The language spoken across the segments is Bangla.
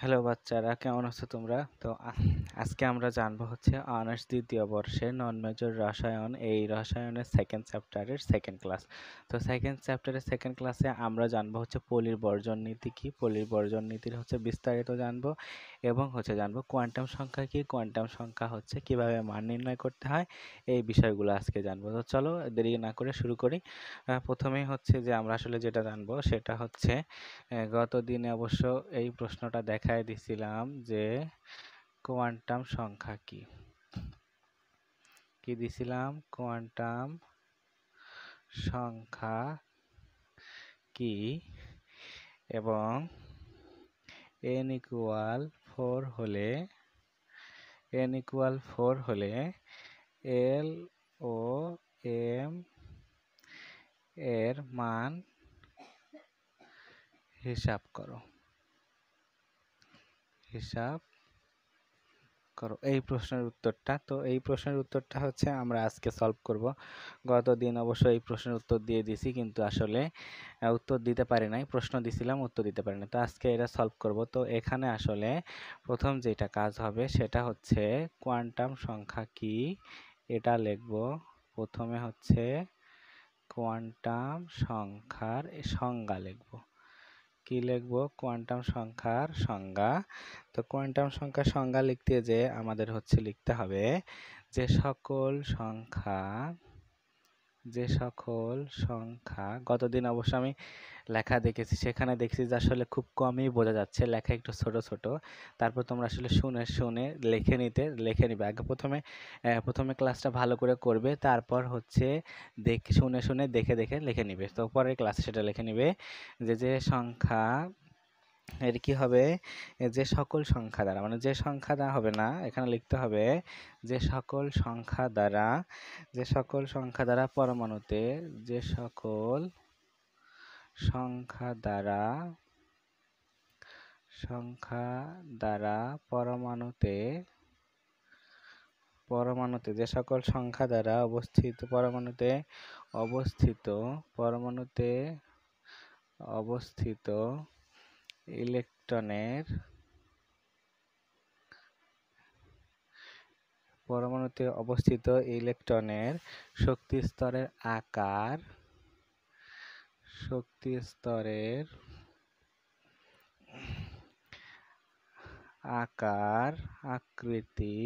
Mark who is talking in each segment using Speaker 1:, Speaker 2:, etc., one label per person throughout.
Speaker 1: হ্যালো বাচ্চারা, কেমন আছো তোমরা? তো আজকে আমরা জানবো হচ্ছে অনার্স দ্বিতীয় বর্ষের নন মেজর রসায়ন, এই রসায়নের সেকেন্ড চ্যাপ্টারের সেকেন্ড ক্লাস। তো সেকেন্ড চ্যাপ্টারের সেকেন্ড ক্লাসে আমরা জানবো হচ্ছে পলির বর্জন নীতি কি, পলির বর্জন নীতির হচ্ছে বিস্তারিত জানবো, এবং হচ্ছে জানবো কোয়ান্টাম সংখ্যা কি, কোয়ান্টাম সংখ্যা হচ্ছে কিভাবে মান নির্ণয় করতে হয়, এই বিষয়গুলো আজকে জানবো। তো চলো দেরি না করে শুরু করি। প্রথমেই হচ্ছে যে আমরা আসলে যেটা জানবো সেটা হচ্ছে গত দিনে অবশ্য এই প্রশ্নটা দেখায় দিছিলাম যে কোয়ান্টাম সংখ্যা কি কি দিছিলাম, কোয়ান্টাম সংখ্যা কি, এবং n ইকুয়াল 4 হলে l ও m এর মান হিসাব করো। এই প্রশ্নের উত্তরটা, তো এই প্রশ্নের উত্তরটা হচ্ছে আমরা আজকে সলভ করব। গত দিন অবশ্য এই প্রশ্নের উত্তর দিয়ে দিছি, কিন্তু আসলে উত্তর দিতে পারি নাই, প্রশ্ন দিছিলাম উত্তর দিতে পারি না। তো আজকে এটা সলভ করব। তো এখানে আসলে প্রথম যেটা কাজ হবে সেটা হচ্ছে কোয়ান্টাম সংখ্যা কি এটা লিখব। প্রথমে হচ্ছে কোয়ান্টাম সংখ্যার সংজ্ঞা লিখব। কি লিখব? কোয়ান্টাম সংখ্যার সংজ্ঞা। তো কোয়ান্টাম সংখ্যার সংজ্ঞা লিখতে যে আমাদের হচ্ছে লিখতে হবে যে সকল সংখ্যা গতদিন অবশ্য আমি লেখা দেখেছি, সেখানে দেখছি যে আসলে খুব কমই বোঝা যাচ্ছে, লেখা একটু ছোট ছোট। তারপর তোমরা আসলে শুনে শুনে লিখে নিবে। আগে প্রথমে ক্লাসটা ভালো করে করবে, তারপর হচ্ছে শুনে শুনে দেখে দেখে লিখে নিবে। তো পরের ক্লাসে সেটা লিখে নিবে যে সংখ্যা এর কি হবে, যে সকল সংখ্যা দ্বারা, মানে যে সংখ্যা দ্বারা হবে না, এখানে লিখতে হবে যে সকল সংখ্যা দ্বারা পরমাণুতে, যে সকল সংখ্যা দ্বারা পরমাণুতে যে সকল সংখ্যা দ্বারা অবস্থিত ইলেকট্রনের শক্তি স্তরের আকার, আকৃতি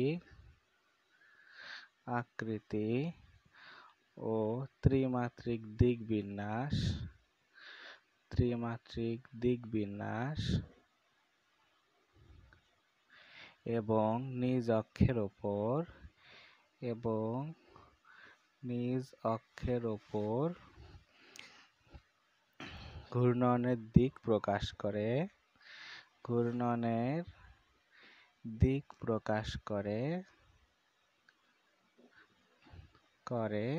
Speaker 1: ও ত্রিমাত্রিক দিকবিন্যাস এবং নিজ অক্ষের ওপর ঘূর্ণনের দিক প্রকাশ করে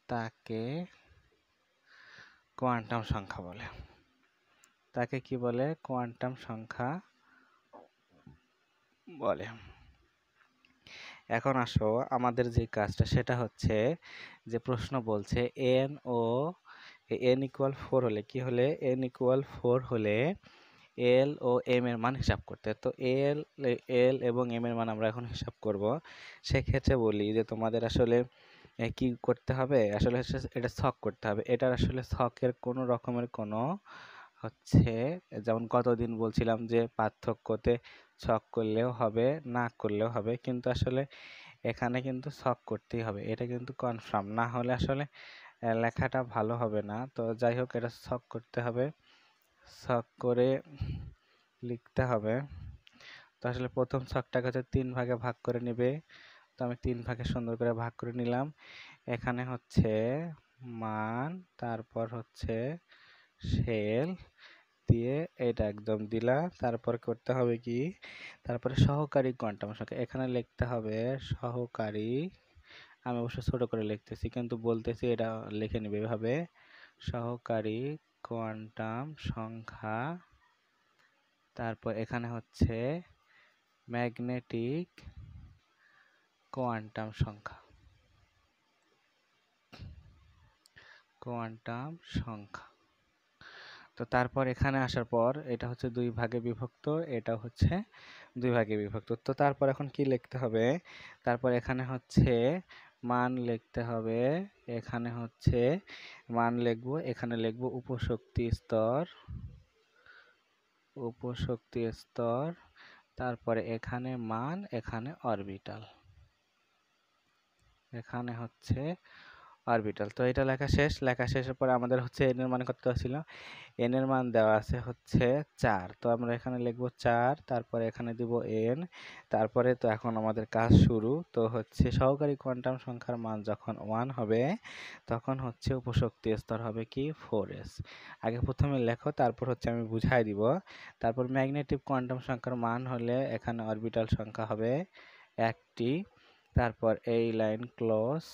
Speaker 1: তাকে কোয়ান্টাম সংখ্যা বলে। তাকে কি বলে? কোয়ান্টাম সংখ্যা বলে। এখন আসো, আমাদের যে কাজটা সেটা হচ্ছে যে প্রশ্ন বলছে n ইকুয়াল 4 হলে কি হলে, n ইকুয়াল 4 হলে l ও m এর মান হিসাব করতে। তো l এবং m এর মান আমরা এখন হিসাব করব। সেক্ষেত্রে বলি যে তোমাদের আসলে কি করতে হবে, আসলে এটা ছক করতে হবে। এটার আসলে ছকের কোনো রকমের কোনো হচ্ছে, যেমন কতদিন বলছিলাম যে পার্থক্যতে ছক করলেও হবে, না করলেও হবে, কিন্তু আসলে এখানে কিন্তু ছক করতেই হবে, এটা কিন্তু কনফার্ম। না হলে আসলে লেখাটা ভালো হবে না। তো যাই হোক, এটা ছক করতে হবে, ছক করে লিখতে হবে। তো আসলে প্রথম ছকটাকে হচ্ছে 3 ভাগে ভাগ করে নেবে। তো আমি 3 ভাগে সুন্দর করে ভাগ করে নিলাম। এখানে হচ্ছে মান, তারপর হচ্ছে শেল দিয়ে এটা একদম দিলা। তারপর করতে হবে কি, তারপরে সহকারী কোয়ান্টাম সংখ্যা এখানে লিখতে হবে সহকারী। আমি অবশ্য ছোট করে লিখতেছি, কিন্তু বলতেছি এটা লিখে নিবে এভাবে, সহকারী কোয়ান্টাম সংখ্যা। তারপর এখানে হচ্ছে ম্যাগনেটিক কোয়ান্টাম সংখ্যা। তো তারপর এখানে আসার পর এটা হচ্ছে 2 ভাগে বিভক্ত, এটা হচ্ছে 2 ভাগে বিভক্ত। তো তারপর এখন কি লিখতে হবে? তারপর এখানে হচ্ছে মান লিখতে হবে, এখানে হচ্ছে মান লিখব, এখানে লিখব উপশক্তি স্তর, তারপরে এখানে মান, এখানে অরবিটাল, এখানে হচ্ছে অরবিটাল। তো এটা লেখা শেষ। লেখা শেষের পরে আমাদের হচ্ছে n এর মান কত ছিল? n এর মান দেওয়া আছে হচ্ছে 4। তো আমরা এখানে লিখব 4, তারপরে এখানে দিব n, তারপরে তো এখন আমাদের কাজ শুরু। তো হচ্ছে সহকারী কোয়ান্টাম সংখ্যার মান যখন 1 হবে তখন হচ্ছে উপশক্তি স্তর হবে কি 4s। আগে প্রথমে লেখো, তারপর হচ্ছে আমি বুঝাই দিব। তারপর ম্যাগনেটিক কোয়ান্টাম সংখ্যার মান হলে এখানে অরবিটাল সংখ্যা হবে একটি। তারপর এই লাইন ক্লোজ।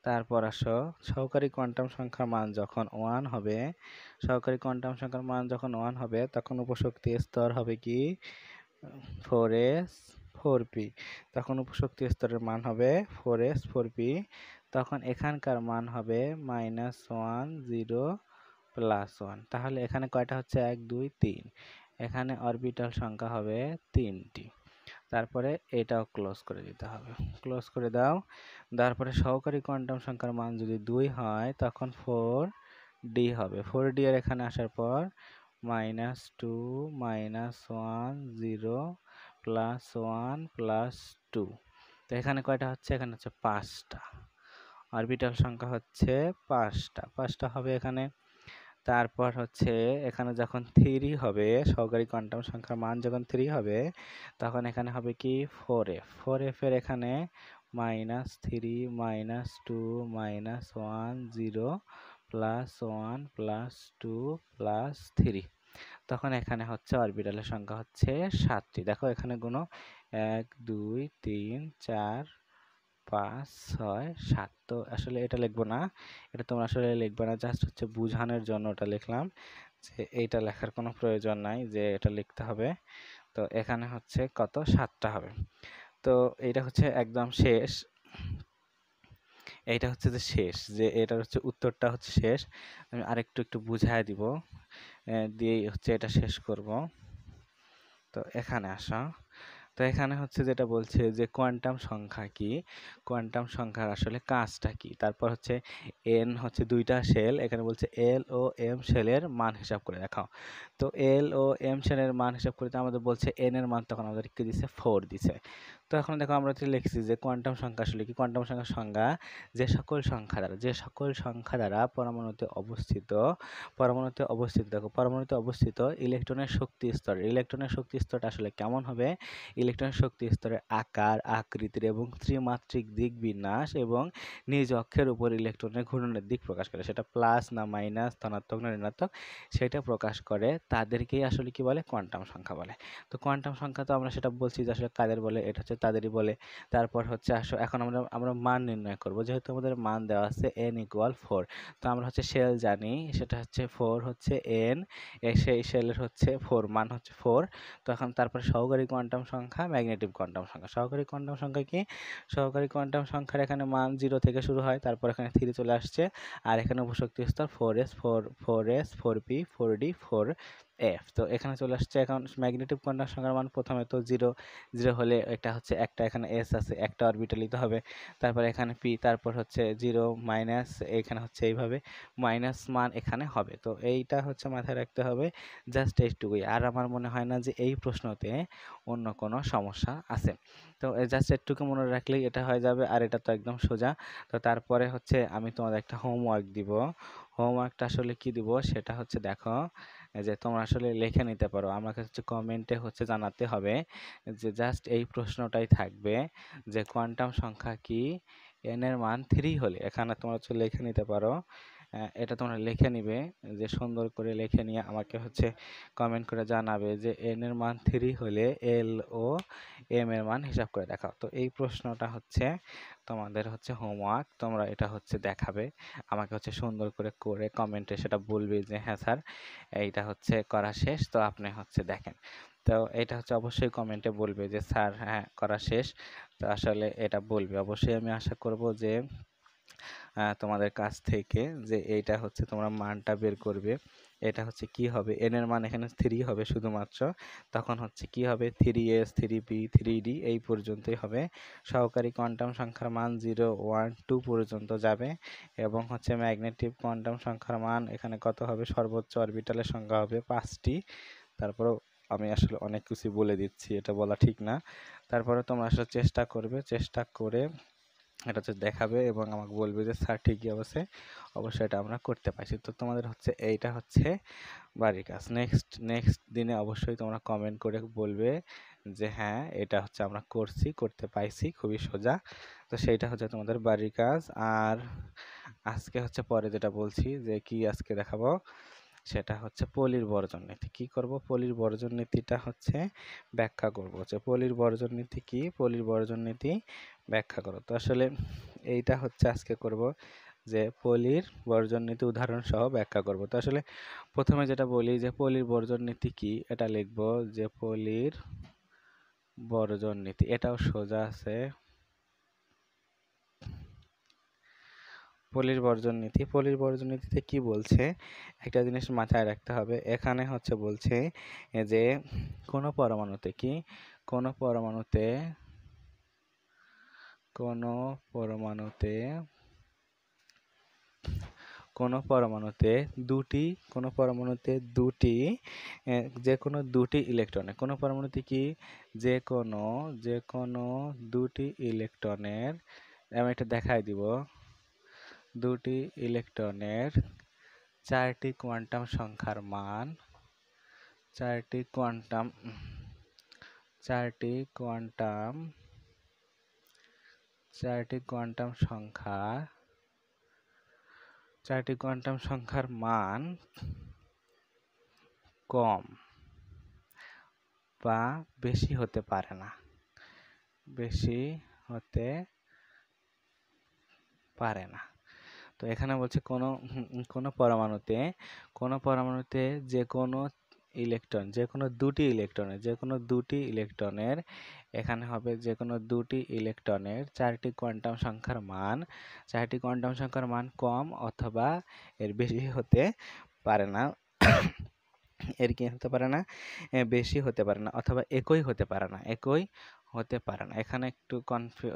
Speaker 1: তারপর আসো সহকারী কোয়ান্টাম সংখ্যার মান যখন 1 হবে, সহকারী কোয়ান্টাম সংখ্যার মান যখন 1 হবে তখন উপশক্তি স্তর হবে কি 4s 4p। তখন উপশক্তি স্তরের মান হবে 4s 4p। তখন এখানকার মান হবে -1 0 +1। তাহলে এখানে কয়টা হচ্ছে 1 2 3, এখানে অরবিটাল সংখ্যা হবে 3টি। তারপরে এটাও ক্লোজ করে দিতে হবে, ক্লোজ করে দাও। তারপরে সহকারী কোয়ান্টাম সংখ্যার মান যদি 2 হয় তখন 4d হবে। 4d এর এখানে আসার পর -2 -1 0 +1 +2। তো এখানে কয়টা হচ্ছে? এখানে হচ্ছে 5টা। অরবিটাল সংখ্যা হচ্ছে 5টা হবে এখানে। তারপর হচ্ছে এখানে যখন 3 হবে, সহকারী কোয়ান্টাম সংখ্যার মান যখন 3 হবে তখন এখানে হবে কি 4f। 4f এর এখানে -3 -2 -1 0 +1 +2 +3। তখন এখানে হচ্ছে অরবিটালের সংখ্যা হচ্ছে 7টি। দেখো এখানে গুনো 1 2 3 4 5 6 7। তো আসলে এটা লিখবো না, এটা তোমরা আসলে লিখবে না, জাস্ট হচ্ছে বুঝানোর জন্য ওটা লিখলাম, যে এইটা লেখার কোনো প্রয়োজন নাই যে এটা লিখতে হবে। তো এখানে হচ্ছে কত 7টা হবে। তো এইটা হচ্ছে একদম শেষ, এইটা হচ্ছে যে শেষ, যে এটার হচ্ছে উত্তরটা হচ্ছে শেষ। আমি আরেকটু একটু বুঝায় দিব, দিয়েই হচ্ছে এটা শেষ করব। তো এখানে আসা, তো এখানে হচ্ছে যেটা বলছে যে কোয়ান্টাম সংখ্যা কি, কোয়ান্টাম সংখ্যার আসলে কাজটা কি। তারপর হচ্ছে এন হচ্ছে 2টা শেল, এখানে বলছে এল ও এম শেলের মান হিসাব করে দেখাও। তো এল ও এম শেলের মান হিসাব করতে আমাদের বলছে এন এর মান, তখন আমাদের কি দিছে 4 দিছে। তো এখন দেখো আমরা লিখছি যে কোয়ান্টাম সংখ্যা আসলে কি। কোয়ান্টাম সংখ্যার সংজ্ঞা যে সকল সংখ্যা দ্বারা পরমাণুতে অবস্থিত দেখো পরমাণুতে অবস্থিত ইলেকট্রনের শক্তি স্তরটা আসলে কেমন হবে। ইলেকট্রন শক্তি স্তরের আকার, আকৃতির এবং ত্রিমাত্রিক দিক বিন্যাস এবং নিজ অক্ষের উপর ইলেকট্রনের ঘূর্ণনের দিক প্রকাশ করে। সেটা প্লাস না মাইনাস, ধনাত্মক না ঋণাত্মক, সেটা প্রকাশ করে। তাদেরকেই আসলে কি বলে? কোয়ান্টাম সংখ্যা বলে। তো কোয়ান্টাম সংখ্যা তো আমরা সেটা বলছি যে আসলে কাদের বলে, এটা হচ্ছে তাদেরই বলে। তারপর হচ্ছে এখন আমরা মান নির্ণয় করব। যেহেতু আমাদের মান দেওয়া আছে n = 4, তো আমরা হচ্ছে শেল জানি, সেটা হচ্ছে 4 হচ্ছে n, সেই শেলের হচ্ছে 4 মান হচ্ছে 4। তো এখন তারপরে সহকারী কোয়ান্টাম সংখ্যা, ম্যাগনেটিক কোয়ান্টাম সংখ্যা। সহকারী কোয়ান্টাম সংখ্যা কি? সহকারী কোয়ান্টাম সংখ্যার এখানে মান 0 থেকে শুরু হয়, তারপর এখানে 3 চলে আসছে, আর এখানে উপশক্তি স্তর 4s 4p 4d 4f। তো এখানে চলে আসছে। এখন ম্যাগনেটিক কোয়ান্টাম সংখ্যার মান প্রথমে তো 0 0 হলে এটা হচ্ছে একটা, এখানে s আছে, একটা অরবিটাল নিতে হবে। তারপর এখানে p, তারপর হচ্ছে 0 মাইনাস, এখানে হচ্ছে এইভাবে মাইনাস মান এখানে হবে। তো এইটা হচ্ছে মাথায় রাখতে হবে, জাস্ট এইটুকুই। আর আমার মনে হয় না যে এই প্রশ্নতে অন্য কোনো সমস্যা আছে। তো জাস্ট একটুকু মনে রাখলেই এটা হয়ে যাবে, আর এটা তো একদম সোজা। তো তারপরে হচ্ছে আমি তোমাদের একটা হোমওয়ার্ক দিব। হোমওয়ার্কটা আসলে কি দিব সেটা হচ্ছে দেখো, যে তোমরা আসলে লিখে নিতে পারো। আমাকে হচ্ছে কমেন্টে হচ্ছে জানাতে হবে যে জাস্ট এই প্রশ্নটাই থাকবে যে কোয়ান্টাম সংখ্যা কি, n এর মান 3 হলে। এখানে তোমরা হচ্ছে লিখে নিতে পারো, এটা তোমরা লিখে নিবে, যে সুন্দর করে লিখে নিয়ে আমাকে হচ্ছে কমেন্ট করে জানাবে যে n এর মান 3 হলে l ও m এর মান হিসাব করে দেখাও। তো এই প্রশ্নটা হচ্ছে তোমাদের হচ্ছে হোমওয়ার্ক, তোমরা এটা হচ্ছে দেখাবে, আমাকে হচ্ছে সুন্দর করে কমেন্টে সেটা বলবে যে হ্যাঁ স্যার এইটা হচ্ছে করা শেষ, তো আপনি হচ্ছে দেখেন। তো এটা হচ্ছে অবশ্যই কমেন্টে বলবে যে স্যার হ্যাঁ করা শেষ। তো আসলে এটা বলবে অবশ্যই, আমি আশা করব যে তোমাদের কাছ থেকে যে এইটা হচ্ছে তোমরা মানটা বের করবে, এটা হচ্ছে কি হবে, n এর মান এখানে 3 হবে শুধুমাত্র, তখন হচ্ছে কি হবে 3s 3p 3d এই পর্যন্তই হবে। সহকারী কোয়ান্টাম সংখ্যার মান 0 1 2 পর্যন্ত যাবে এবং হচ্ছে ম্যাগনেটিক কোয়ান্টাম সংখ্যার মান এখানে কত হবে, সর্বোচ্চ অরবিটালের সংখ্যা হবে 5টি। তারপরেও আমি আসলে অনেক কিছু বলে দিচ্ছি, এটা বলা ঠিক না। তারপরে তোমরা আসলে চেষ্টা করবে, চেষ্টা করে এটা হচ্ছে দেখাবে এবং আমাকে বলবে যে স্যার ঠিকই অবশ্যই অবশ্যই এটা আমরা করতে পারছি। তো তোমাদের হচ্ছে এইটা হচ্ছে বাড়ির কাজ। নেক্সট দিনে অবশ্যই তোমরা কমেন্ট করে বলবে যে হ্যাঁ এটা হচ্ছে আমরা করতে পাইছি, খুবই সোজা। তো সেইটা হচ্ছে তোমাদের বাড়ির কাজ। আর আজকে হচ্ছে পরে যেটা বলছি যে কি আজকে দেখাবো, সেটা হচ্ছে পলির বর্জন নীতি। কি করব, পলির বর্জন নীতিটা হচ্ছে ব্যাখ্যা করব যে পলির বর্জন নীতি কি, পলির বর্জন নীতি ব্যাখ্যা করো। তো আসলে এইটা হচ্ছে আজকে করব যে পলির বর্জন নীতি উদাহরণ সহ ব্যাখ্যা করব। তো আসলে প্রথমে যেটা বলি যে পলির বর্জন নীতি কি, এটা লিখব যে পলির বর্জন নীতি, এটাও সোজা আছে। পলির বর্জন নীতি, পলির বর্জন নীতিতে কি বলছে একটা জিনিস মাথায় রাখতে হবে। এখানে হচ্ছে বলছে যে কোনো পরমাণুতে কি, কোনো পরমাণুতে কোনো পরমাণুতে কোনো পরমাণুতে দুটি কোনো পরমাণুতে দুটি যে কোনো দুটি ইলেকট্রনে, কোনো পরমাণুতে কি যে কোনো দুটি ইলেকট্রনের, আমি এটা দেখাই দিব, দুটি ইলেকট্রনের চারটি কোয়ান্টাম সংখ্যার মান, চারটি কোয়ান্টাম চারটি কোয়ান্টাম চারটি কোয়ান্টাম সংখ্যা চারটি কোয়ান্টাম সংখ্যার মান কম বা বেশি হতে পারে না, বেশি হতে পারে না। তো এখানে বলছে কোনো পরমাণুতে যে কোনো ইলেকট্রন, যে কোনো দুটি ইলেকট্রনের এখানে হবে যে কোনো দুটি ইলেকট্রনের চারটি কোয়ান্টাম সংখ্যার মান কম অথবা এর বেশি হতে পারে না। এর কি হতে পারে না, বেশি হতে পারে না, অথবা একই হতে পারে না, একই হতে পারে না। এখানে একটু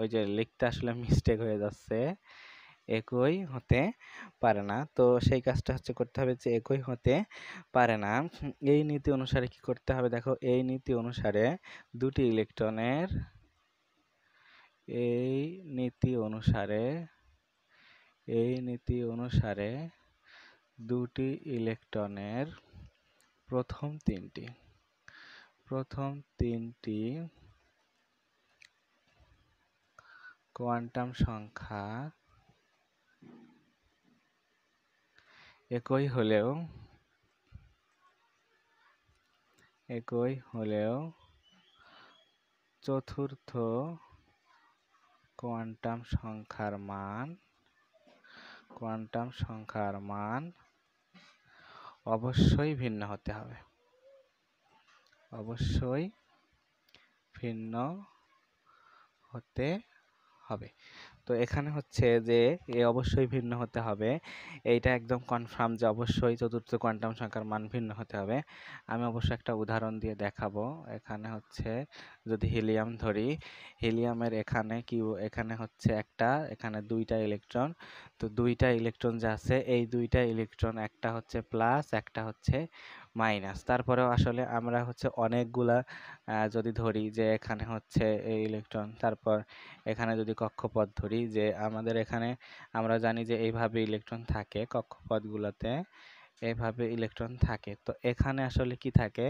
Speaker 1: ওই যে লিখতে আসলে মিস্টেক হয়ে যাচ্ছে, একই হতে পারে না। তো সেই কাজটা হচ্ছে করতে হবে যে একই হতে পারে না। এই নীতি অনুসারে কি করতে হবে, দেখো এই নীতি অনুসারে দুটি ইলেকট্রনের এই নীতি অনুসারে এই নীতি অনুসারে দুটি ইলেকট্রনের প্রথম তিনটি কোয়ান্টাম সংখ্যা একই হলেও চতুর্থ কোয়ান্টাম সংখ্যার মান অবশ্যই ভিন্ন হতে হবে, অবশ্যই ভিন্ন হতে হবে। তো এখানে হচ্ছে যে অবশ্যই ভিন্ন হতে হবে, এইটা একদম কনফার্ম যে অবশ্যই চতুর্থ কোয়ান্টাম সংখ্যার মান ভিন্ন হতে হবে। আমি অবশ্যই একটা উদাহরণ দিয়ে দেখাবো। এখানে হচ্ছে যদি হিলিয়াম ধরি, হিলিয়ামের এখানে হচ্ছে এখানে দুইটা ইলেকট্রন। তো দুইটা ইলেকট্রন যে আছে, এই দুইটা ইলেকট্রন একটা হচ্ছে প্লাস একটা হচ্ছে মাইনাস। তারপরেও আসলে আমরা হচ্ছে অনেকগুলা যদি ধরি যে এখানে হচ্ছে এই ইলেকট্রন, তারপর এখানে যদি কক্ষপথ ধরি যে আমাদের এখানে আমরা জানি যে এইভাবে ইলেকট্রন থাকে কক্ষপথগুলোতে, এইভাবে ইলেকট্রন থাকে। তো এখানে আসলে কি থাকে,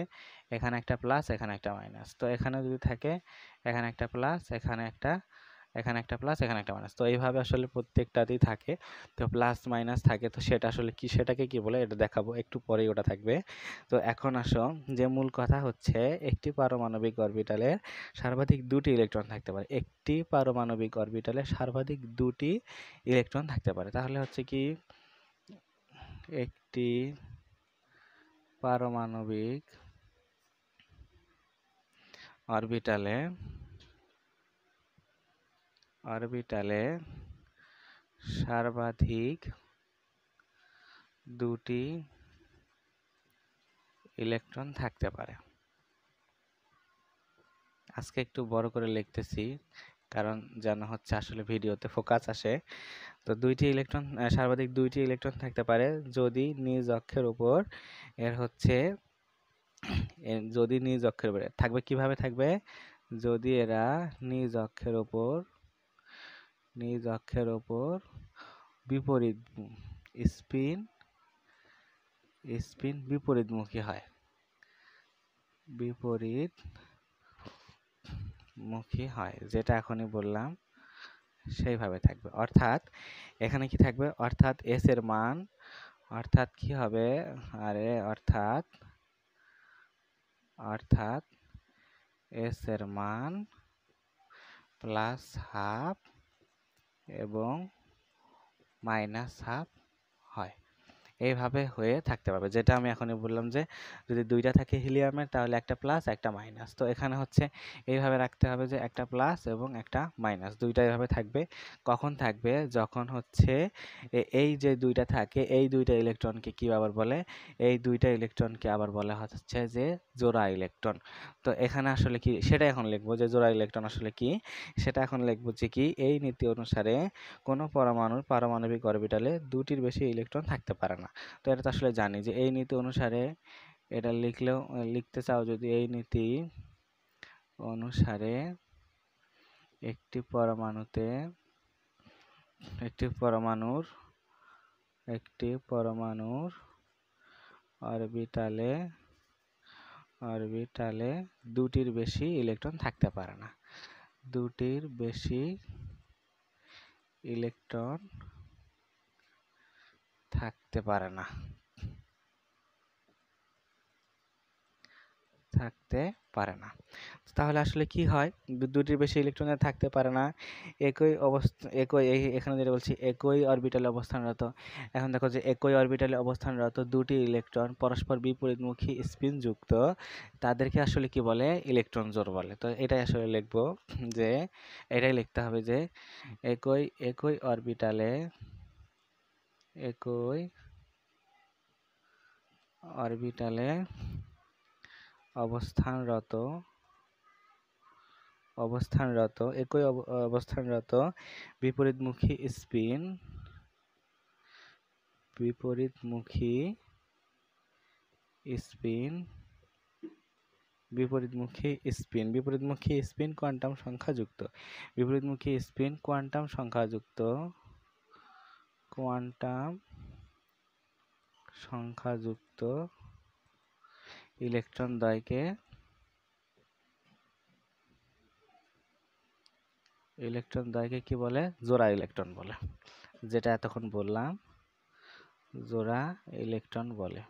Speaker 1: এখানে একটা প্লাস এখানে একটা মাইনাস। তো এখানে যদি থাকে এখানে একটা প্লাস এখানে একটা প্লাস এখানে একটা মাইনাস। তো এইভাবে আসলে প্রত্যেকটাতেই থাকে। তো প্লাস মাইনাস থাকে, তো সেটা আসলে কি, সেটাকে কি বলে এটা দেখাবো একটু পরেই, ওটা থাকবে। তো এখন আসো যে মূল কথা হচ্ছে একটি পারমাণবিক অরবিটালে সর্বাধিক দুটি ইলেকট্রন থাকতে পারে, একটি পারমাণবিক অরবিটালে সর্বাধিক দুটি ইলেকট্রন থাকতে পারে। তাহলে হচ্ছে কি একটি পারমাণবিক অরবিটালে সর্বাধিক দুটি ইলেকট্রন থাকতে পারে। আজকে একটু বড় করে লিখতেছি, কারণ যেন হচ্ছে আসলে ভিডিওতে ফোকাস আসে। তো সর্বাধিক দুইটি ইলেকট্রন থাকতে পারে যদি নিজ অক্ষের উপর এর হচ্ছে যদি নিজ অক্ষের উপরে থাকবে। কিভাবে থাকবে? যদি এরা নিজ অক্ষের উপর বিপরীত স্পিন বিপরীতমুখী হয়, যেটা এখনই বললাম সেইভাবে থাকবে। অর্থাৎ এখানে কি থাকবে? অর্থাৎ এস এর মান, অর্থাৎ কি হবে? অর্থাৎ এস এর মান প্লাস হাফ এবং মাইনাস হাফ হয়। এইভাবে হয়ে থাকতে পারবে, যেটা আমি এখনই বললাম যে যদি দুইটা থাকে হিলিয়ামের তাহলে একটা প্লাস একটা মাইনাস। তো এখানে হচ্ছে এইভাবে রাখতে হবে যে একটা প্লাস এবং একটা মাইনাস, দুইটা এইভাবে থাকবে। কখন থাকবে? যখন হচ্ছে এই যে দুইটা থাকে, এই দুইটা ইলেকট্রনকে কি আবার বলে? এই দুইটা ইলেকট্রনকে আবার বলা হচ্ছে যে জোড়া ইলেকট্রন। তো এখানে আসলে কি সেটা এখন লিখবো, যে জোড়া ইলেকট্রন আসলে কি সেটা এখন লিখবো, যে কি এই নীতি অনুসারে কোনো পরমাণুর পারমাণবিক অরবিটালে দুটির বেশি ইলেকট্রন থাকতে পারে না। তো এটা তো আসলে জানি যে এই নীতি অনুসারে এটা লিখতে চাও যদি এই নীতি অনুসারে একটি পরমাণুর অরবিটালে দুটির বেশি ইলেকট্রন থাকতে পারে না। দুটির বেশি ইলেকট্রন থাকতে পারে না। তাহলে আসলে কি হয়? দুটির বেশি ইলেকট্রন থাকতে পারে না, এখানে যেটা বলছি একই অরবিটালে অবস্থানরত। এখন দেখো যে একই অরবিটালে অবস্থানরত দুটি ইলেকট্রন পরস্পর বিপরীতমুখী স্পিন যুক্ত, তাদেরকে আসলে কি বলে? ইলেকট্রন জোড় বলে। তো এটাই আসলে লিখবো, যে এটাই লিখতে হবে যে একই অরবিটালে অবস্থানরত বিপরীতমুখী স্পিন কোয়ান্টাম সংখ্যাযুক্ত ইলেকট্রন দ্বয়কে কি বলে? জোড়া ইলেকট্রন বলে, যেটা এতক্ষণ বললাম, জোড়া ইলেকট্রন বলে।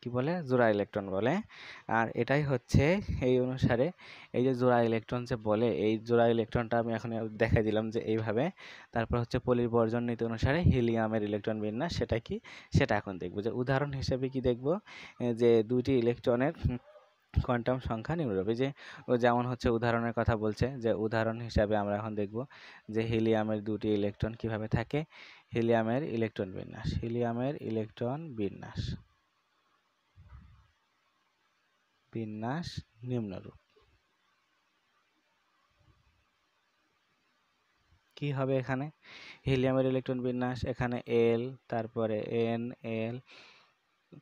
Speaker 1: কি বলে? জোড়া ইলেকট্রন বলে। আর এটাই হচ্ছে এই অনুসারে এই যে জোড়া ইলেকট্রন যে বলে, এই জোড়া ইলেকট্রনটা আমি এখন দেখাই দিলাম যে এইভাবে। তারপর হচ্ছে পলির বর্জন নীতি অনুসারে হিলিয়ামের ইলেকট্রন বিন্যাস, সেটা এখন দেখবো। যে উদাহরণ হিসেবে কি দেখবো? যে দুইটি ইলেকট্রনের কোয়ান্টাম সংখ্যা নিম্নরূপ। যে যেমন হচ্ছে উদাহরণের কথা বলছে, যে উদাহরণ হিসাবে আমরা এখন দেখব যে হিলিয়ামের দুটি ইলেকট্রন কিভাবে থাকে। হিলিয়ামের ইলেকট্রন বিন্যাস নিম্নরূপ। কি হবে এখানে? হিলিয়ামের ইলেকট্রন বিন্যাস এখানে এল, তারপরে এন, এল,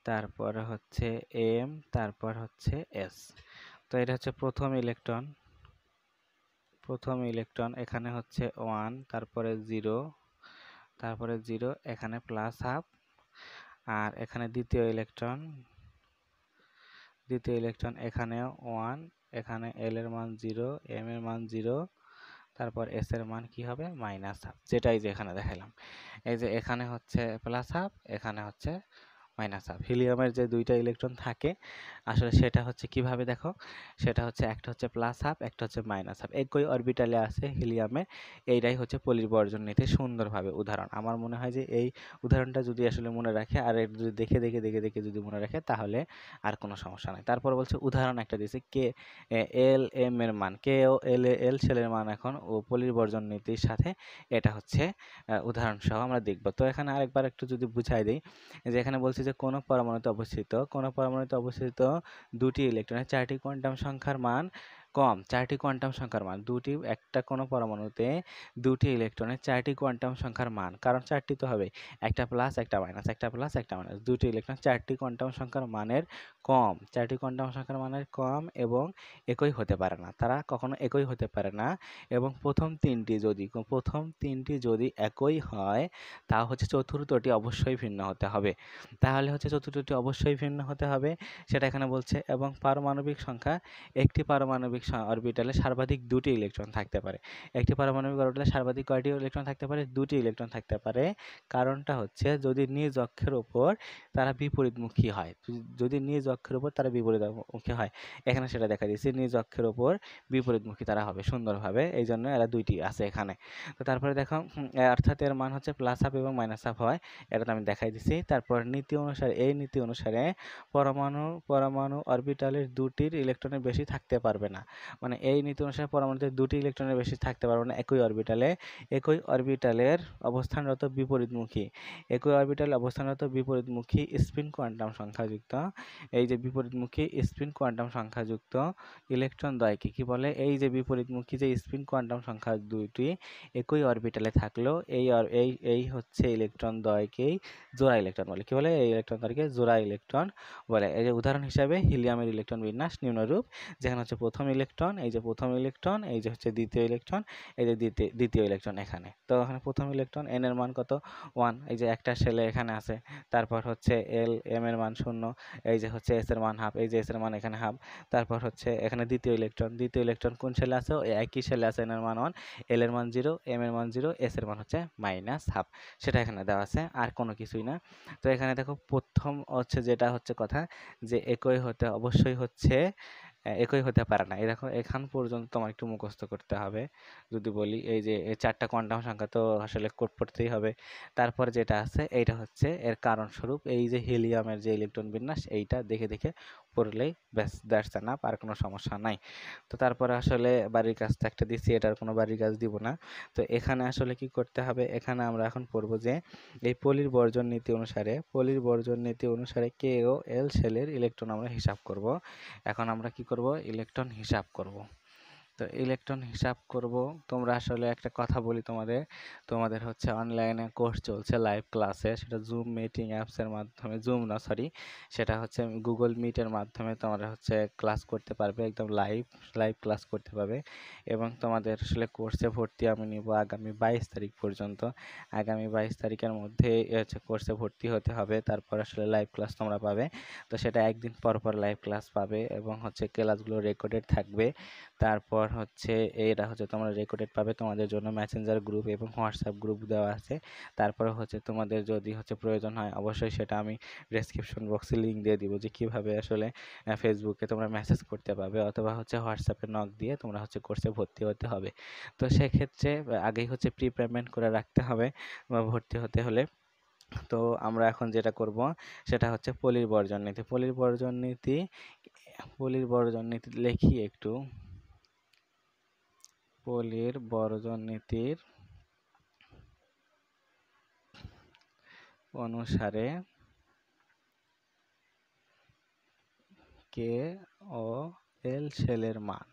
Speaker 1: তারপরে হচ্ছে এম, তারপর হচ্ছে এস। তো এটা হচ্ছে প্রথম ইলেকট্রন, এখানে হচ্ছে 1, তারপরে 0, এখানে প্লাস হাফ। আর এখানে দ্বিতীয় ইলেকট্রন এখানে 1, এখানে এল এর মান 0, এম এর মান 0, তারপর এস এর মান কি হবে? মাইনাস হাফ, যেটাই যে এখানে দেখালাম। এই যে এখানে হচ্ছে প্লাস হাফ, এখানে হচ্ছে মাইনাস হাফ। হিলিয়ামের যে দুইটা ইলেকট্রন থাকে আসলে সেটা হচ্ছে কিভাবে দেখো, সেটা হচ্ছে একটা হচ্ছে প্লাস হাফ, একটা হচ্ছে মাইনাস হাফ, একই অরবিটালে আছে হিলিয়ামের। এইটাই হচ্ছে পলির বর্জন নীতি সুন্দরভাবে উদাহরণ। আমার মনে হয় যে এই উদাহরণটা যদি আসলে মনে রাখে আর এর যদি দেখে দেখে দেখে দেখে যদি মনে রাখে তাহলে আর কোনো সমস্যা নাই। তারপর বলছে উদাহরণ একটা দিয়েছে কে এল এম এর মান, কে ও এল এল সেলের মান এখন ও পলির বর্জন নীতির সাথে এটা হচ্ছে উদাহরণ সহ আমরা দেখব। তো এখানে আরেকবার একটু যদি বুঝাই দিই, যে এখানে বলছে যে কোনো পরমাণুতে অবস্থিত দুটি ইলেকট্রনের চারটি কোয়ান্টাম সংখ্যার মান কম, চারটি কোয়ান্টাম সংখ্যার মান দুটি, একটা কোনো পরমাণুতে দুটি ইলেকট্রনের চারটি কোয়ান্টাম সংখ্যার মান, কারণ চারটি তো হবে, একটা প্লাস একটা মাইনাস, একটা প্লাস একটা মাইনাস, দুটি ইলেকট্রন চারটি কোয়ান্টাম সংখ্যার মানের কম, চারটি কোয়ান্টাম সংখ্যার মানের কম এবং একই হতে পারে না, তারা কখনো একই হতে পারে না। এবং প্রথম তিনটি যদি একই হয় তা হচ্ছে চতুর্থটি অবশ্যই ভিন্ন হতে হবে। তাহলে হচ্ছে চতুর্থটি অবশ্যই ভিন্ন হতে হবে, সেটা এখানে বলছে। এবং পারমাণবিক সংখ্যা, একটি পারমাণবিক অরবিটালে সর্বাধিক দুটি ইলেকট্রন থাকতে পারে। একটি পারমাণবিক অরবিটালে সর্বাধিক কয়টি ইলেকট্রন থাকতে পারে? দুটি ইলেকট্রন থাকতে পারে। কারণটা হচ্ছে যদি নিজ অক্ষের উপর তারা বিপরীতমুখী হয়, যদি নিজ অক্ষের উপর তারা বিপরীতমুখী হয়, এখানে সেটা দেখা দিয়েছে নিজ অক্ষের উপর বিপরীতমুখী তারা হবে সুন্দরভাবে, এই জন্য এরা দুইটি আছে এখানে। তো তারপরে দেখো অর্থাৎ এর মান হচ্ছে প্লাস হাফ এবং মাইনাস হাফ হয়, এটা তো আমি দেখাই দিছি। তারপর নীতি অনুসারে, এই নীতি অনুসারে পরমাণু অরবিটালের দুটির ইলেকট্রনের বেশি থাকতে পারবে না, মানে এই নীতি অনুসারে পরমাণুতে দুটি ইলেকট্রনের বেশি থাকতে পারবে না একই অরবিটালের অবস্থানরত বিপরীতমুখী, স্পিন কোয়ান্টাম সংখ্যাযুক্ত, এই যে বিপরীতমুখী স্পিন কোয়ান্টাম সংখ্যাযুক্ত ইলেকট্রন দ্বয়কে কি বলে? এই যে বিপরীতমুখী যে স্পিন কোয়ান্টাম সংখ্যা দুইটি একই অরবিটালে থাকলেও এই হচ্ছে ইলেকট্রন দ্বয়কেই জোড়া ইলেকট্রন বলে। কি বলে? এই ইলেকট্রন দ্বয়কে জোড়া ইলেকট্রন বলে। এই যে উদাহরণ হিসাবে হিলিয়ামের ইলেকট্রন বিন্যাস নিম্নরূপ, যেখানে হচ্ছে প্রথম ইলেকট্রন, এই যে প্রথম ইলেকট্রন, এই যে হচ্ছে দ্বিতীয় ইলেকট্রন, এই যে দ্বিতীয় ইলেকট্রন এখানে। তো এখানে প্রথম ইলেকট্রন এন এর মান কত? 1, এই যে একটা শেলে এখানে আছে। তারপর হচ্ছে এল এম এর মান 0, এই যে হচ্ছে এস এর মান হাফ, এই যে এস এর মান এখানে হাফ। তারপর হচ্ছে এখানে দ্বিতীয় ইলেকট্রন কোন শেলে আছে? একই শেলে আছে, এন এর মান 1, এল এর মান 0, এম এর মান 0, এস এর মান হচ্ছে মাইনাস হাফ, সেটা এখানে দেওয়া আছে, আর কোনো কিছুই না। তো এখানে দেখো প্রথম হচ্ছে যেটা হচ্ছে কথা, যে একই হতে পারে না। এই দেখো এখান পর্যন্ত তোমার একটু মুখস্থ করতে হবে যদি বলি। এই যে এই চারটা কোয়ান্টাম সংখ্যা তো আসলে কোড করতেই হবে। তারপর যেটা আছে এইটা হচ্ছে এর কারণ স্বরূপ, এই যে হিলিয়ামের যে ইলেকট্রন বিন্যাস এইটা দেখে দেখে পড়লেই ব্যাস, দ্যাটস এনাফ, আর কোনো সমস্যা নাই। তো তারপরে আসলে বাড়ির কাজটা একটা দিচ্ছি, এটার কোনো বাড়ির কাজ দিব না। তো এখানে আসলে কি করতে হবে, এখানে আমরা এখন পড়ব যে এই পলির বর্জন নীতি অনুসারে কে ও এল শেলের ইলেকট্রন আমরা হিসাব করব। এখন আমরা কি করব? ইলেকট্রন হিসাব করব। তো ইলেকট্রন হিসাব করব। তোমরা আসলে একটা কথা বলি তোমাদের, হচ্ছে অনলাইনে কোর্স চলছে লাইভ ক্লাসে, সেটা জুম মিটিং অ্যাপসের মাধ্যমে, সেটা হচ্ছে গুগল মিটের মাধ্যমে তোমরা হচ্ছে ক্লাস করতে পারবে, একদম লাইভ ক্লাস করতে পারবে। এবং তোমাদের আসলে কোর্সে ভর্তি আমি নিব আগামী 22 তারিখ পর্যন্ত। আগামী 22 তারিখের মধ্যে হচ্ছে কোর্সে ভর্তি হতে হবে, তারপর আসলে লাইভ ক্লাস তোমরা পাবে। তো সেটা একদিন পর পর লাইভ ক্লাস পাবে এবং হচ্ছে ক্লাসগুলো রেকর্ডেড থাকবে। তারপর হচ্ছে এরা হচ্ছে তোমরা রেকর্ডেড পাবে, তোমাদের জন্য মেসেঞ্জার গ্রুপ এবং হোয়াটসঅ্যাপ গ্রুপ দেওয়া আছে। তারপরে হচ্ছে তোমাদের যদি হচ্ছে প্রয়োজন হয় অবশ্যই সেটা আমি ডেসক্রিপশন বক্সে লিঙ্ক দিয়ে দিব, যে কিভাবে আসলে ফেসবুকে তোমরা মেসেজ করতে পারবে অথবা হচ্ছে হোয়াটসঅ্যাপে নক দিয়ে তোমরা হচ্ছে কোর্সে ভর্তি হতে হবে। তো সেক্ষেত্রে আগেই হচ্ছে প্রি পেমেন্ট করে রাখতে হবে ভর্তি হতে হলে। তো আমরা এখন যেটা করব সেটা হচ্ছে পলির বর্জন নীতি লিখি একটু। পলির বর্জন নীতির অনুসারে কে ও এল শেলের মান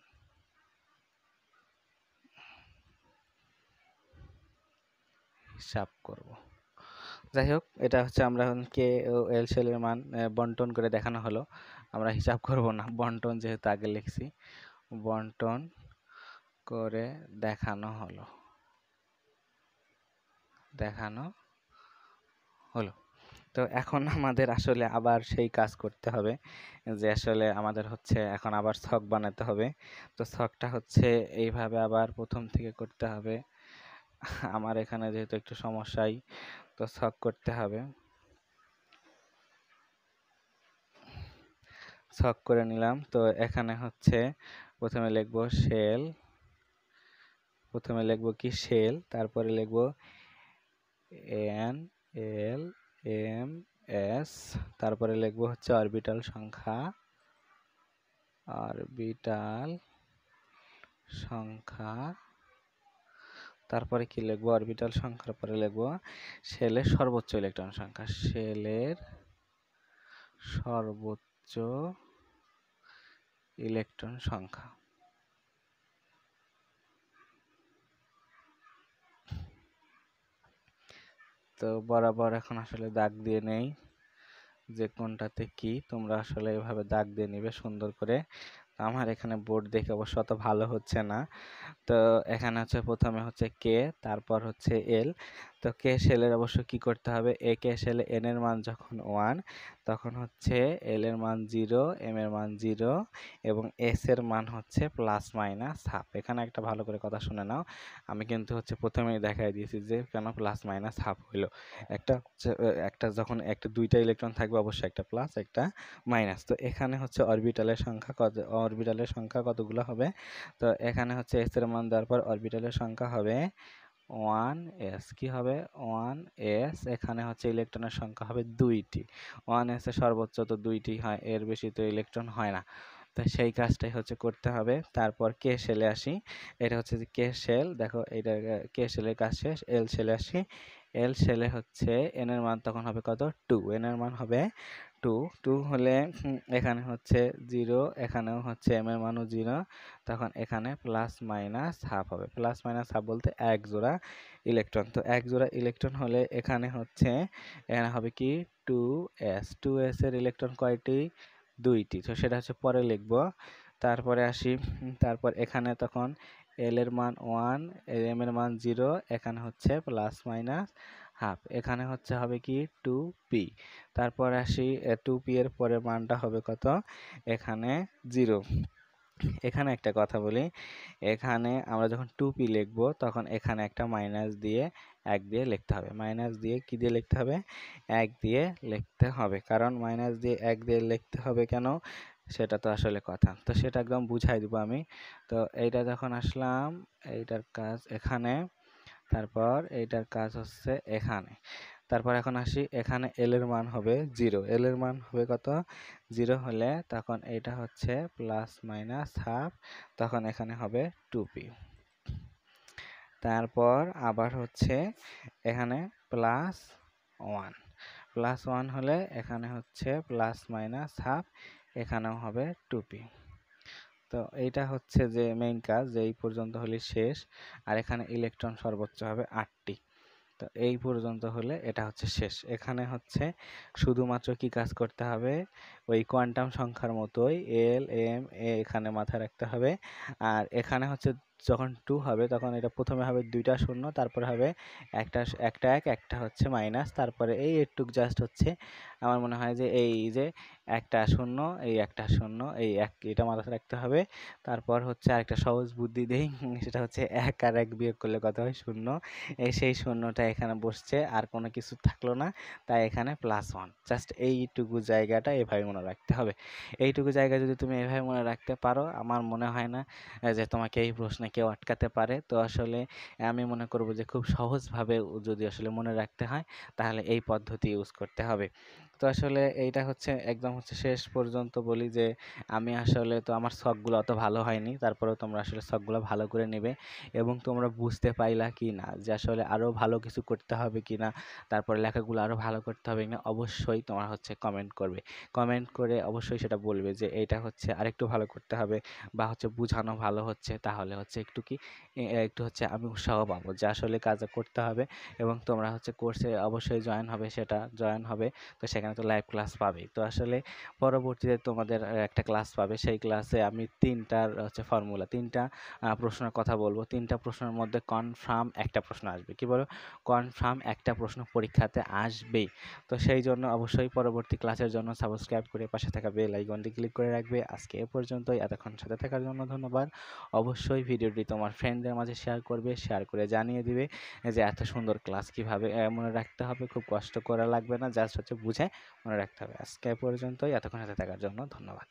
Speaker 1: হিসাব করব। যাই হোক, এটা হচ্ছে আমরা কে ও এল শেলের মান বন্টন করে দেখানো হলো, আমরা হিসাব করব না, বন্টন যেহেতু আগে লিখছি, বন্টন করে দেখানো হলো। তো এখন আমাদের আসলে আবার সেই কাজ করতে হবে, যে আসলে আমাদের হচ্ছে এখন আবার ছক বানাতে হবে। তো ছকটা হচ্ছে এইভাবে আবার প্রথম থেকে করতে হবে। আমার এখানে যেহেতু একটু সমস্যাই, তো ছক করতে হবে। ছক করে নিলাম। তো এখানে হচ্ছে প্রথমে লিখব শেল, কি শেল, তারপরে লিখব NLMS, তারপরে লিখব হচ্ছে অরবিটাল সংখ্যা, তারপরে কি লিখব, অরবিটাল সংখ্যার পরে লিখব শেলের সর্বোচ্চ ইলেকট্রন সংখ্যা, শেলের সর্বোচ্চ ইলেকট্রন সংখ্যা। তো বরাবর এখন আসলে দাগ দিয়ে নেই যে কোনটাতে কি, তোমরা আসলে এভাবে দাগ দিয়ে নিবে সুন্দর করে। আমার এখানে বোর্ড দেখে অবশ্য অত ভালো হচ্ছে না। তো এখানে হচ্ছে প্রথমে হচ্ছে কে, তারপর হচ্ছে এল। তো কে শেলের অবশ্য কি করতে হবে, এ কে শেলে এন এর মান যখন 1 তখন হচ্ছে এল এর মান 0, এম এর মান 0 এবং এস এর মান হচ্ছে প্লাস মাইনাস হাফ। এখানে একটা ভালো করে কথা শুনে নাও, আমি কিন্তু হচ্ছে প্রথমেই দেখাই দিয়েছি যে কেন প্লাস মাইনাস হাফ হইলো। একটা যখন দুইটা ইলেকট্রন থাকবে অবশ্যই একটা প্লাস একটা মাইনাস। তো এখানে হচ্ছে অরবিটালের সংখ্যা কতগুলো হবে, তো এখানে হচ্ছে এস এর মান দেওয়ার পর অরবিটালের সংখ্যা হবে 1s, কি হবে 1s। এখানে হচ্ছে ইলেকট্রনের সংখ্যা হবে 2টি, 1s এর সর্বোচ্চ তো 2টি হয়, এর বেশি তো ইলেকট্রন হয় না। তো সেই কাজটাই হচ্ছে করতে হবে। তারপর কে শেলে আসি, এটা হচ্ছে যে কে শেল, দেখো এইটা কে শেলের কাজ শেষ। এল শেলে আসি, এল শেলে হচ্ছে এন এর মান তখন হবে কত 2, এন এর মান হবে 2, 2 হলে এখানে হচ্ছে 0, এখানেও হচ্ছে এম এর মানও 0, তখন এখানে প্লাস মাইনাস হাফ হবে। প্লাস মাইনাস হাফ বলতে এক জোড়া ইলেকট্রন। তো এক জোড়া ইলেকট্রন হলে এখানে হবে কি 2s, 2s এর ইলেকট্রন কয়টি, 2টি। তো সেটা হচ্ছে পরে লিখব। তারপরে আসি, তারপর এখানে তখন এল এর মান 1, এম এর মান 0, এখানে হচ্ছে প্লাস মাইনাস হাফ, এখানে হচ্ছে হবে কি 2p। তারপর আসি 2p এর পরের মানটা হবে কত, এখানে 0। এখানে একটা কথা বলি, এখানে আমরা যখন 2p লিখব তখন এখানে একটা মাইনাস দিয়ে 1 দিয়ে লিখতে হবে। মাইনাস দিয়ে কি দিয়ে লিখতে হবে, 1 দিয়ে লিখতে হবে। কারণ মাইনাস দিয়ে 1 দিয়ে লিখতে হবে কেন, সেটা তো আসলে কথা, তো সেটা একদম বুঝাই দিব আমি। তো এইটা যখন আসলাম, এইটার কাজ এখানে, তারপর এইটার কাজ হচ্ছে এখানে। তারপর এখন আসি, এখানে এল এর মান হবে 0, এল এর মান হবে কত 0 হলে তখন এটা হচ্ছে প্লাস মাইনাস হাফ, তখন এখানে হবে 2p। তারপর আবার হচ্ছে এখানে প্লাস 1, প্লাস 1 হলে এখানে হচ্ছে প্লাস মাইনাস হাফ, এখানেও হবে 2p। তো এইটা হচ্ছে যে মেইন কাজ, যে এই পর্যন্ত হলে শেষ। আর এখানে ইলেকট্রন সর্বোচ্চ হবে 8টি। তো এই পর্যন্ত হলে এটা হচ্ছে শেষ। এখানে হচ্ছে শুধুমাত্র কি কাজ করতে হবে, ওই কোয়ান্টাম সংখ্যার মতোই এল এম এ এখানে মাথায় রাখতে হবে। আর এখানে হচ্ছে যখন 2 হবে তখন এটা প্রথমে হবে 2টা শূন্য, তারপরে হবে একটা একটা এক, একটা হচ্ছে মাইনাস, তারপরে এই একটুক জাস্ট হচ্ছে আমার মনে হয় যে এই যে একটা শূন্য, এই একটা শূন্য, এই এক, এটা মাথায় রাখতে হবে। তারপর হচ্ছে আরেকটা সহজ বুদ্ধি দেই, সেটা হচ্ছে 1 আর 1 বিয়োগ করলে কত হয় 0, সেই শূন্যটা এখানে বসছে, আর কোনো কিছু থাকলো না, তাই এখানে +1। জাস্ট এইটুকু জায়গাটা এভাবে মনে রাখতে হবে। এইটুকু জায়গা যদি তুমি এভাবে মনে রাখতে পারো, আমার মনে হয় না যে তোমাকে এই প্রশ্নে কেউ আটকাতে পারে। তো আসলে আমি মনে করব যে খুব সহজভাবে যদি আসলে মনে রাখতে হয় তাহলে এই পদ্ধতি ইউজ করতে হবে। তো আসলে এইটা হচ্ছে একদম হচ্ছে শেষ পর্যন্ত বলি যে আমি আসলে তো আমার ছকগুলো অত ভালো হয়নি, তারপরেও তোমরা আসলে ছকগুলো ভালো করে নেবে এবং তোমরা বুঝতে পাইলা কি না যে আসলে আরও ভালো কিছু করতে হবে কি না, তারপরে লেখাগুলো আরও ভালো করতে হবে কিনা, অবশ্যই তোমরা হচ্ছে কমেন্ট করবে। কমেন্ট করে অবশ্যই সেটা বলবে যে এইটা হচ্ছে আরেকটু ভালো করতে হবে, বা হচ্ছে বোঝানো ভালো হচ্ছে, তাহলে হচ্ছে একটু হচ্ছে আমি উৎসাহ পাবো যে আসলে কাজটা করতে হবে। এবং তোমরা হচ্ছে কোর্সে অবশ্যই জয়েন হবে, সেটা জয়েন হবে, তো সেখানে তো লাইভ ক্লাস পাবেই। তো আসলে পরবর্তীতে তোমাদের একটা ক্লাস পাবে, সেই ক্লাসে আমি 3টার হচ্ছে ফর্মুলা, 3টা প্রশ্নের কথা বলবো। 3টা প্রশ্নের মধ্যে কনফার্ম একটা প্রশ্ন আসবে, কি বলো, কনফার্ম একটা প্রশ্ন পরীক্ষাতে আসবেই। তো সেই জন্য অবশ্যই পরবর্তী ক্লাসের জন্য সাবস্ক্রাইব করে পাশে থাকা বেল আইকনটি ক্লিক করে রাখবে। আজকে এ পর্যন্তই, এতক্ষণ সাথে থাকার জন্য ধন্যবাদ। অবশ্যই ভিডিওটি তোমার ফ্রেন্ডদের মাঝে শেয়ার করবে, শেয়ার করে জানিয়ে দিবে যে এত সুন্দর ক্লাস কিভাবে মনে রাখতে হবে। খুব কষ্ট করা লাগবে না, জাস্ট হচ্ছে বুঝে মনে রাখতে হবে। আজকে এ পর্যন্তই, এতক্ষণ সাথে থাকার জন্য ধন্যবাদ।